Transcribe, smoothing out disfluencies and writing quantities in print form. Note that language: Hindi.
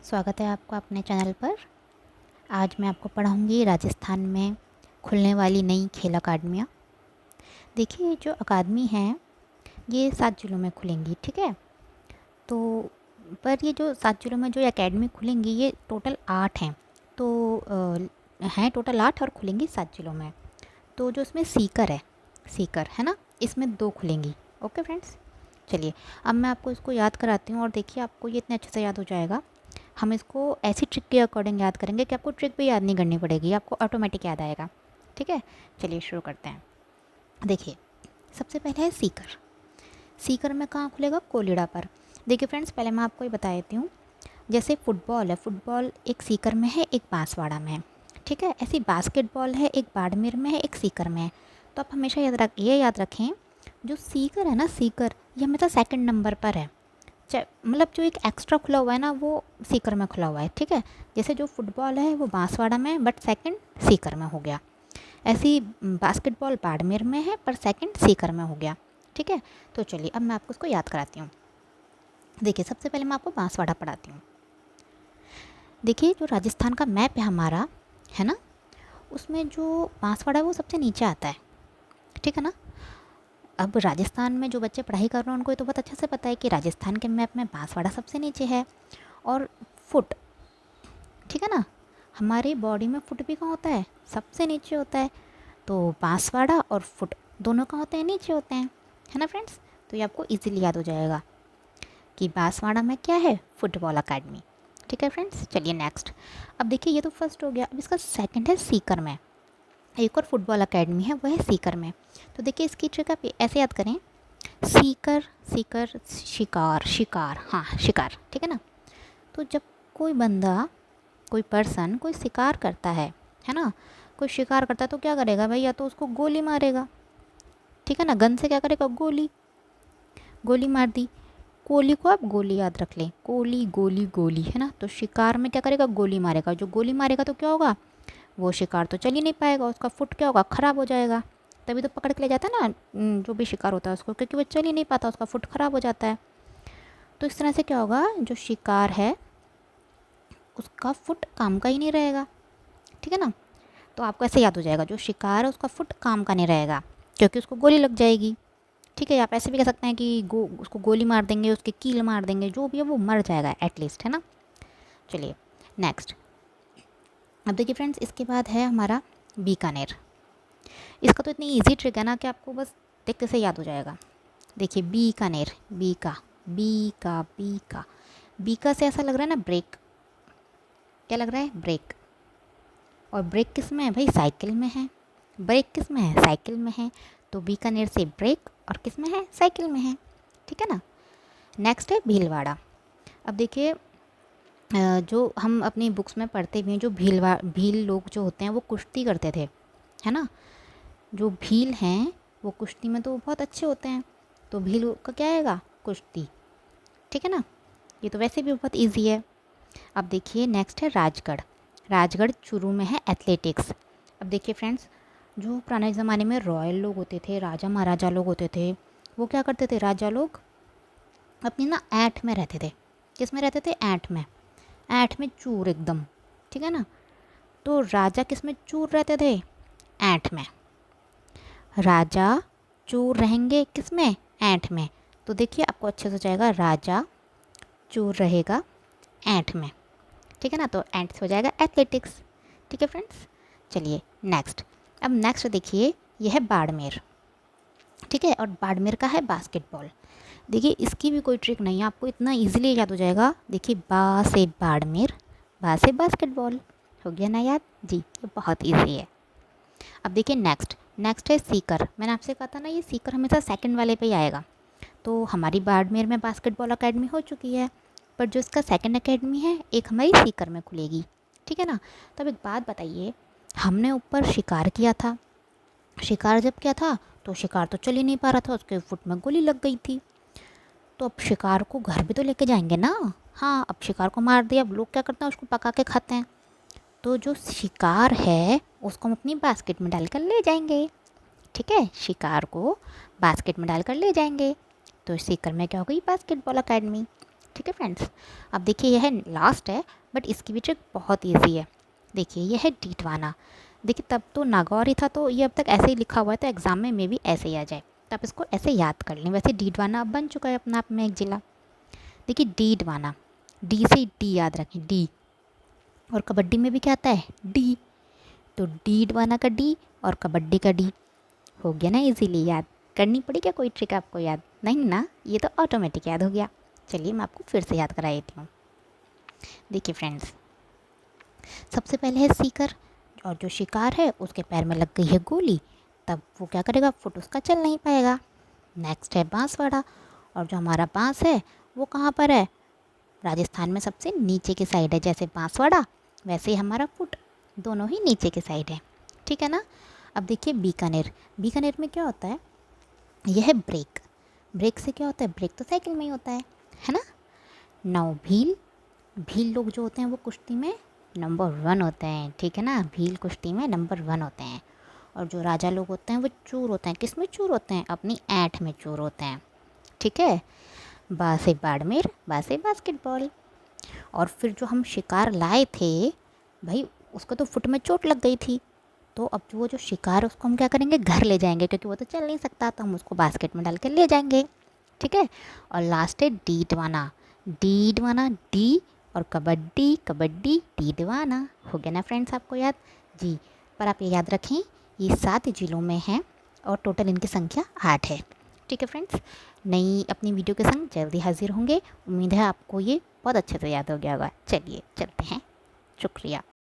स्वागत है आपका अपने चैनल पर। आज मैं आपको पढ़ाऊँगी राजस्थान में खुलने वाली नई खेल अकादमियाँ। देखिए, जो अकादमी हैं ये 7 जिलों में खुलेंगी, ठीक है। तो पर ये जो 7 जिलों में जो अकेडमी खुलेंगी ये टोटल 8 हैं। तो हैं टोटल 8 और खुलेंगी 7 जिलों में। तो जो इसमें सीकर है ना, इसमें 2 खुलेंगी। ओके फ्रेंड्स, चलिए अब मैं आपको इसको याद कराती हूँ और देखिए आपको ये इतने अच्छे से याद हो जाएगा। हम इसको ऐसी ट्रिक के अकॉर्डिंग याद करेंगे कि आपको ट्रिक भी याद नहीं करनी पड़ेगी, आपको ऑटोमेटिक याद आएगा। ठीक है, चलिए शुरू करते हैं। देखिए, सबसे पहले है सीकर। सीकर में कहाँ खुलेगा? कोलिड़ा पर। देखिए फ्रेंड्स, पहले मैं आपको ये बता देती हूँ। जैसे फुटबॉल है, फुटबॉल एक सीकर में है, एक बांसवाड़ा में है, ठीक है। ऐसी बास्केटबॉल है, एक बाड़मेर में है, एक सीकर में है। तो आप हमेशा ये याद रखें, जो सीकर है ना, सीकर ये हमेशा सेकंड नंबर पर है। मतलब जो एक एक्स्ट्रा खुला हुआ है ना, वो सीकर में खुला हुआ है, ठीक है। जैसे जो फुटबॉल है वो बांसवाड़ा में, बट सेकंड सीकर में हो गया। ऐसी बास्केटबॉल बाड़मेर में है, पर सेकंड सीकर में हो गया, ठीक है। तो चलिए अब मैं आपको उसको याद कराती हूँ। देखिए, सबसे पहले मैं आपको बांसवाड़ा पढ़ाती हूँ। देखिए, जो राजस्थान का मैप है हमारा, है ना, उसमें जो बांसवाड़ा है वो सबसे नीचे आता है, ठीक है ना। अब राजस्थान में जो बच्चे पढ़ाई कर रहे हैं उनको ये तो बहुत अच्छे से पता है कि राजस्थान के मैप में बांसवाड़ा सबसे नीचे है। और फुट, ठीक है ना, हमारी बॉडी में फुट भी कहाँ होता है? सबसे नीचे होता है। तो बांसवाड़ा और फुट दोनों कहाँ होते हैं? नीचे होते हैं, है ना फ्रेंड्स। तो ये आपको इजीली याद हो जाएगा कि बांसवाड़ा में क्या है? फुटबॉल अकेडमी, ठीक है फ्रेंड्स। चलिए नेक्स्ट। अब देखिए, ये तो फर्स्ट हो गया। अब इसका सेकंड है सीकर में। एक और फुटबॉल अकेडमी है, वो है सीकर में। तो देखिए, इसकी ट्रिक आप ऐसे याद करें, सीकर सीकर शिकार शिकार, हाँ शिकार, ठीक है ना। तो जब कोई बंदा, कोई पर्सन कोई शिकार करता है ना, कोई शिकार करता है तो क्या करेगा भाई? या तो उसको गोली मारेगा, ठीक है ना। गन से क्या करेगा? गोली, गोली मार दी। कोली को आप गोली याद रख लें, कोली गोली गोली, है ना। तो शिकार में क्या करेगा? गोली मारेगा। जो गोली मारेगा तो क्या होगा? वो शिकार तो चल ही नहीं पाएगा, उसका फुट क्या होगा? ख़राब हो जाएगा। तभी तो पकड़ के ले जाता है ना जो भी शिकार होता है उसको, क्योंकि वो चल ही नहीं पाता, उसका फुट ख़राब हो जाता है। तो इस तरह से क्या होगा? जो शिकार है उसका फुट काम का ही नहीं रहेगा, ठीक है ना। तो आपको ऐसे याद हो जाएगा, जो शिकार है उसका फुट काम का नहीं रहेगा, क्योंकि उसको गोली लग जाएगी, ठीक है। आप ऐसे भी कह सकते हैं कि उसको गोली मार देंगे, उसकी कील मार देंगे, जो भी है वो मर जाएगा एटलीस्ट, है ना। चलिए नेक्स्ट। अब देखिए फ्रेंड्स, इसके बाद है हमारा बीकानेर। इसका तो इतनी ईजी ट्रिक है ना कि आपको बस देखते से याद हो जाएगा। देखिए, बीकानेर, बीका से ऐसा लग रहा है ना ब्रेक। क्या लग रहा है? ब्रेक। और ब्रेक किस में है भाई? साइकिल में है। ब्रेक किस में है? साइकिल में है। तो बीकानेर से ब्रेक और किस में है? साइकिल में है, ठीक है ना। नेक्स्ट है भीलवाड़ा। अब देखिए, जो हम अपनी बुक्स में पढ़ते भी हैं, जो भील लोग जो होते हैं वो कुश्ती करते थे, है ना। जो भील हैं वो कुश्ती में तो बहुत अच्छे होते हैं। तो भील का क्या आएगा? कुश्ती, ठीक है ना। ये तो वैसे भी बहुत इजी है। अब देखिए नेक्स्ट है राजगढ़। राजगढ़ चूरू में है एथलेटिक्स। अब देखिए फ्रेंड्स, जो पुराने ज़माने में रॉयल लोग होते थे, राजा महाराजा लोग होते थे, वो क्या करते थे? राजा लोग अपनी ना ऐंठ में रहते थे। किस में रहते थे? ऐंठ में। ऐंठ में चूर एकदम, ठीक है ना। तो राजा किस में चूर रहते थे? ऐंठ में। राजा चूर रहेंगे किस में? ऐंठ में। तो देखिए आपको अच्छे से हो जाएगा, राजा चूर रहेगा ऐंठ में, ठीक है ना। तो ऐंठ से हो जाएगा एथलेटिक्स, ठीक है फ्रेंड्स। चलिए नेक्स्ट। अब नेक्स्ट देखिए, यह है बाड़मेर, ठीक है। और बाड़मेर का है बास्केटबॉल। देखिए, इसकी भी कोई ट्रिक नहीं है, आपको इतना इजीली याद हो जाएगा। देखिए, बा से बाड़मेर, बा से बास्केटबॉल, हो गया ना याद जी। ये बहुत इजी है। अब देखिए नेक्स्ट। नेक्स्ट है सीकर। मैंने आपसे कहा था ना, ये सीकर हमेशा सेकंड वाले पे ही आएगा। तो हमारी बाड़मेर में बास्केटबॉल अकेडमी हो चुकी है, पर जो इसका सेकंड अकेडमी है एक हमारी सीकर में खुलेगी, ठीक है ना। तो अब एक बात बताइए, हमने ऊपर शिकार किया था, शिकार जब किया था तो शिकार तो चल ही नहीं पा रहा था, उसके फुट में गोली लग गई थी। तो अब शिकार को घर भी तो लेके जाएंगे ना। हाँ, अब शिकार को मार दिया, अब लोग क्या करते हैं? उसको पका के खाते हैं। तो जो शिकार है उसको हम अपनी बास्केट में डालकर ले जाएंगे, ठीक है। शिकार को बास्केट में डालकर ले जाएंगे। तो सीकर में क्या हो गई? बास्केटबॉल अकेडमी, ठीक है फ्रेंड्स। अब देखिए यह लास्ट है, बट इसकी भी ट्रिक बहुत ईजी है। देखिए यह है डीडवाना। देखिए तब तो नागौर ही था, तो ये अब तक ऐसे ही लिखा हुआ है, तो एग्ज़ाम में भी ऐसे ही आ जाए, तो आप इसको ऐसे याद कर लें। वैसे डीडवाना अब बन चुका है अपना आप में एक ज़िला। देखिए डीडवाना, डी से डी याद रखें, डी। और कबड्डी में भी क्या आता है, डी। तो डीडवाना का डी और कबड्डी का डी। हो गया ना इजीली याद। करनी पड़ी क्या कोई ट्रिक आपको याद? नहीं ना, ये तो ऑटोमेटिक याद हो गया। चलिए मैं आपको फिर से याद करा देती हूँ। देखिए फ्रेंड्स, सबसे पहले है सीकर, और जो शिकार है उसके पैर में लग गई है गोली, तब वो क्या करेगा, फुट उसका चल नहीं पाएगा। नेक्स्ट है बांसवाड़ा, और जो हमारा बांस है वो कहाँ पर है, राजस्थान में सबसे नीचे की साइड है। जैसे बांसवाड़ा वैसे ही हमारा फुट, दोनों ही नीचे की साइड है, ठीक है ना। अब देखिए बीकानेर, बीकानेर में क्या होता है, यह है ब्रेक। ब्रेक से क्या होता है, ब्रेक तो साइकिल में ही होता है ना। नौ भील, भील लोग जो होते हैं वो कुश्ती में नंबर 1 होते हैं, ठीक है ना। भील कुश्ती में नंबर 1 होते हैं। और जो राजा लोग होते हैं वो चूर होते हैं। किस में चूर होते हैं, अपनी ऐंठ में चूर होते हैं, ठीक है। बा से बाड़मेर, बा से बास्केटबॉल। और फिर जो हम शिकार लाए थे भाई, उसको तो फुट में चोट लग गई थी, तो अब वो जो शिकार है उसको हम क्या करेंगे, घर ले जाएंगे, क्योंकि वो तो चल नहीं सकता, तो हम उसको बास्केट में डाल के ले जाएंगे, ठीक है। और लास्ट है डीडवाना, डीडवाना डी, और कबड्डी, कबड्डी डीडवाना। हो गया ना फ्रेंड्स आपको याद जी। पर आप ये याद रखें, ये 7 जिलों में हैं और टोटल इनकी संख्या 8 है, ठीक है फ्रेंड्स। नई अपनी वीडियो के संग जल्दी हाजिर होंगे। उम्मीद है आपको ये बहुत अच्छे से याद हो गया होगा। चलिए चलते हैं, शुक्रिया।